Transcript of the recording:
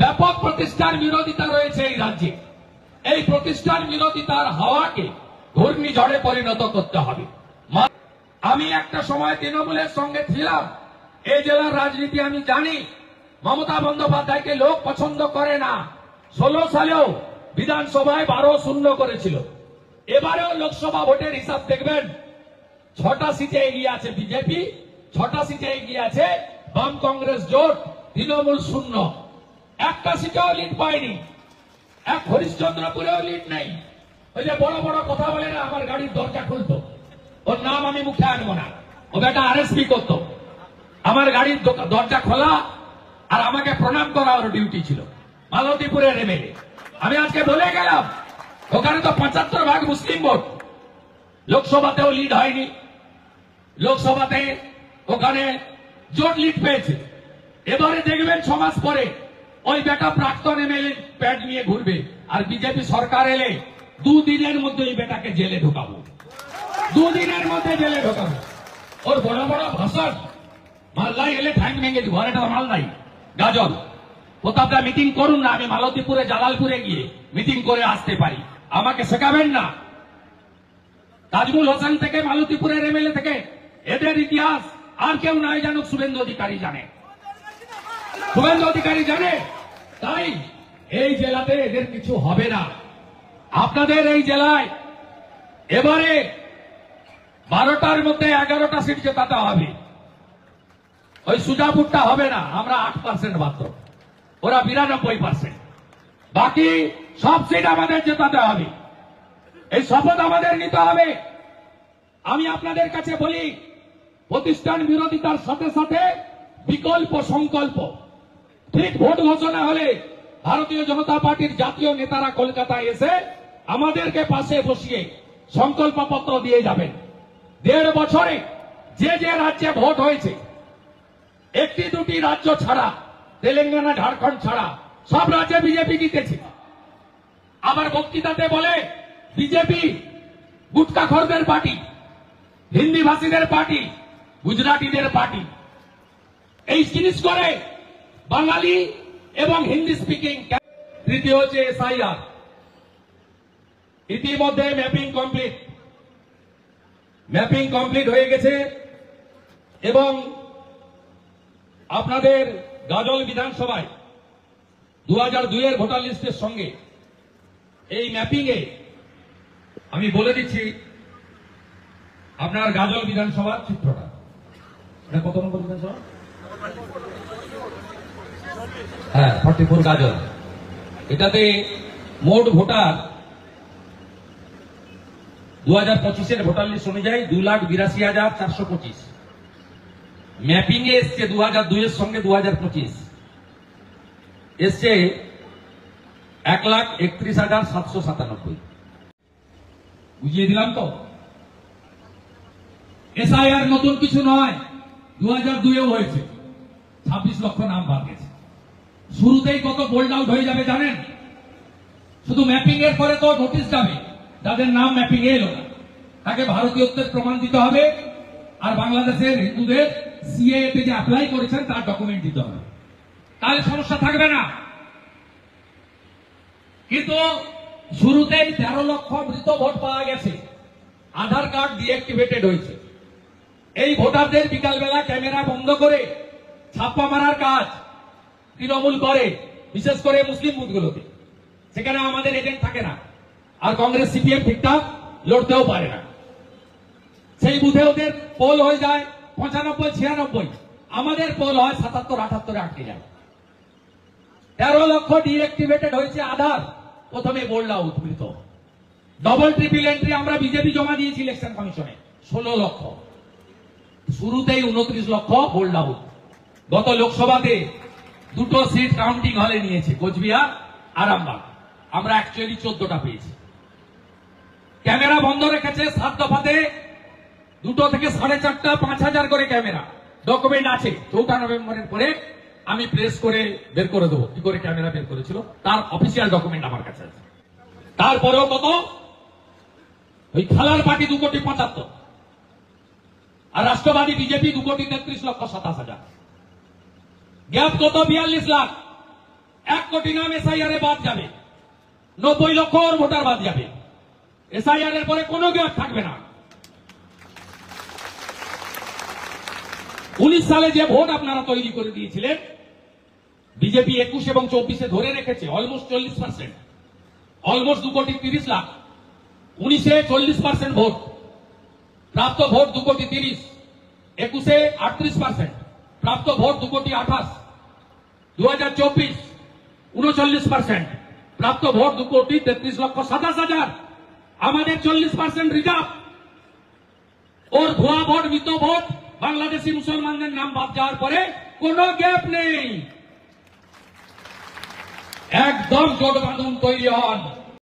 ব্যাপক প্রতিষ্ঠান বিরোধিতা রয়েছে এই রাজ্যে। এই প্রতিষ্ঠান বিরোধিতার হাওয়াকে ঘূর্ণিঝড়ে পরিণত করতে হবে। আমি একটা সময় তৃণমূলের সঙ্গে ছিলাম, এই জেলার রাজনীতি আমি জানি। মমতা বন্দ্যোপাধ্যায়কে লোক পছন্দ করে না। 16 সালেও বিধানসভায় 12-0 করেছিল। এবারেও লোকসভা ভোটের হিসাব দেখবেন, 6টা সিটে এগিয়ে আছে বিজেপি, 6টা সিটে এগিয়ে আছে বাম কংগ্রেস জোট, তৃণমূল 0। একটা সিটেও লিড পায়নি, এক হরিশ্চন্দ্রপুরেও লিড নেই। ওই যে বড় বড় কথা বলে না, আমার গাড়ির দরজা খুলতো, ওর নাম আমি মুখে আনবো না, ও বেটা আরএসপি করতো। আমার গাড়ির দরজা খোলা আর আমাকে প্রণাম করা ওর ডিউটি ছিল, মালতীপুরের এমএলএ। আমি আজকে বলে গেলাম, ওখানে তো 75% মুসলিম ভোট। লোকসভাতেও লিড হয়নি, লোকসভাতে ওখানে জোট লিড পেয়েছে। এবারে দেখবেন 6 মাস পরে ওই বেটা প্রাক্তন এমএলএ প্যাড নিয়ে ঘুরবে, আর বিজেপি সরকার এলে 2 দিনের মধ্যে ওই বেটাকে জেলে ঢোকাবো, 2 দিনের মধ্যে জেলে ঢোকাবো। ওর বড় বড় ভাষণ, মালদায় এলে ঠ্যাং ভেঙে দিব। এটা মালদাই গাজল। প্রতাপদা মিটিং করুন না, আমি মালতীপুরে জালালপুরে গিয়ে মিটিং করে আসতে পারি, আমাকে শেখাবেন না। তাজমুল হোসেন থেকে মালতীপুরের এমএলএ থেকে এদের ইতিহাস আর কেউ নাই জানুক, শুভেন্দু অধিকারী জানে, শুভেন্দু অধিকারী জানে। তাই এই জেলাতে এদের কিছু হবে না। আপনাদের এই জেলায় এবারে 12টার মধ্যে 11টা সিট জেতাতে হবে। ওই সুজাপুরটা হবে না, আমরা 8% মাত্র, ওরা 92%। বাকি সব সিট আমাদের জেতাতে হবে, এই শপথ আমাদের নিতে হবে। আমি আপনাদের কাছে বলি, প্রতিষ্ঠান বিরোধিতার সাথে সাথে বিকল্প সংকল্প। ঠিক ভোট ঘোষণা হলে ভারতীয় জনতা পার্টির জাতীয় নেতারা কলকাতায় এসে আমাদেরকে পাশে বসিয়ে সংকল্পপত্র দিয়ে যাবেন। 1.5 বছরে যে যে রাজ্যে ভোট হয়েছে, 1-2টি রাজ্য ছাড়া, তেলেঙ্গানা ঝাড়খণ্ড ছাড়া সব রাজ্যে বিজেপি জিতেছে। আবার বক্তৃতাতে বলে বিজেপি গুটকাখোরদের পার্টি, হিন্দি ভাষীদের পার্টি, গুজরাটিদের পার্টি। এই জিনিস করে বাঙালি এবং হিন্দি স্পিকিং। তৃতীয় হচ্ছে এসআইআর। ইতিমধ্যে ম্যাপিং কমপ্লিট হয়ে গেছে এবং আপনাদের গাজল বিধানসভায় 2002 ভোটার লিস্টের সঙ্গে এই ম্যাপিং এ আমি বলে দিচ্ছি আপনার গাজল বিধানসভার চিত্রটা। এটা কত নম্বর বিধানসভা? হ্যাঁ, 44 গাজল। এটাতে মোট ভোটার 2025 ভোটার লিস্ট অনুযায়ী 2,82,425। ম্যাপিং এ এসছে 2002 সঙ্গে 2025 এসছে 1,31,797। বুঝিয়ে দিলাম তো। এসআইআর নতুন কিছু নয়, 2002 হয়েছে, 26 লক্ষ নাম বাদ গেছে। শুরুতেই কত বোল্ড আউট হয়ে যাবে জানেন? শুধু ম্যাপিং এর পরে তো নোটিশ যাবে, যাদের নাম ম্যাপিং এলো না তাকে ভারতীয়ত্বের প্রমাণ দিতে হবে, আর বাংলাদেশের হিন্দুদের সিএএ তে যে অ্যাপ্লাই করেছেন তার ডকুমেন্ট দিতে হবে, তাহলে সমস্যা থাকবে না। কিন্তু শুরুতেই 13 লক্ষ মৃত ভোট পাওয়া গেছে, আধার কার্ড ডিঅ্যাক্টিভেটেড হয়েছে। এই ভোটারদের বিকালবেলা ক্যামেরা বন্ধ করে ছাপ্পা মারার কাজ তৃণমূল করে, বিশেষ করে মুসলিম বুথগুলোতে। সেখানে আমাদের এজেন্ট থাকে না, আর কংগ্রেস সিপিএম ঠিকঠাক লড়তেও পারে না। সেই বুথে ওদের পোল হয়ে যায় 95-96, আমাদের পোল হয় 77-78 আটকে যায়। 13 লক্ষ ডিঅ্যাক্টিভেটেড হয়েছে আধার, প্রথমে বোল্ড আউট মৃত। ডবল ট্রিপল এন্ট্রি আমরা বিজেপি জমা দিয়েছি ইলেকশন কমিশনে 16 লক্ষ। শুরুতেই 29 লক্ষ বোল্ড আউট। গত লোকসভাতে 2টো সিট কাউন্টিং হলে নিয়েছে, কোচবিহার, আরামবাগ। আমরা অ্যাকচুয়ালি 14টা পেয়েছি। ক্যামেরা বন্ধ রেখেছে 7 দফাতে, 2টো থেকে 4.5টা 5,000 করে ক্যামেরা। ডকুমেন্ট আছে, 4 নভেম্বরের পরে আমি প্রেস করে বের করে দেবো কি করে ক্যামেরা বের করেছিল, তার অফিসিয়াল ডকুমেন্ট আমার কাছে আছে। তারপরেও কত, ওই খেলার পার্টি 2,75,00,000, আর রাষ্ট্রবাদী বিজেপি 2,33,27,000। গ্যাপ কত? 42 লাখ। 1 কোটি নাম এসআইআর এ বাদ যাবে, 90 লক্ষ ভোটার বাদ যাবে। এসআইআর এর পরে কোনো গ্যাপ থাকবে না। 19 সালে যে ভোট আপনারা তৈরি করে দিয়েছিলেন, বিজেপি 21 এবং 24-এ ধরে রেখেছে অলমোস্ট 40%, অলমোস্ট 2 কোটি 30 লাখ। 19-এ 40% ভোট, প্রাপ্ত ভোট 2 কোটি 30, 21-এ 38%, প্রাপ্ত ভোট 2 কোটি 28, 2024 39%, প্রাপ্ত ভোট 2 কোটি 33 লক্ষ 27 হাজার। আমাদের 40% রিজার্ভ। ওর ভুয়া ভোট, মৃত ভোট, বাংলাদেশি মুসলমানদের নাম বাদ যাওয়ার পরে কোনো গ্যাপ নেই। একদম জোট বাঁধন তৈরি হন।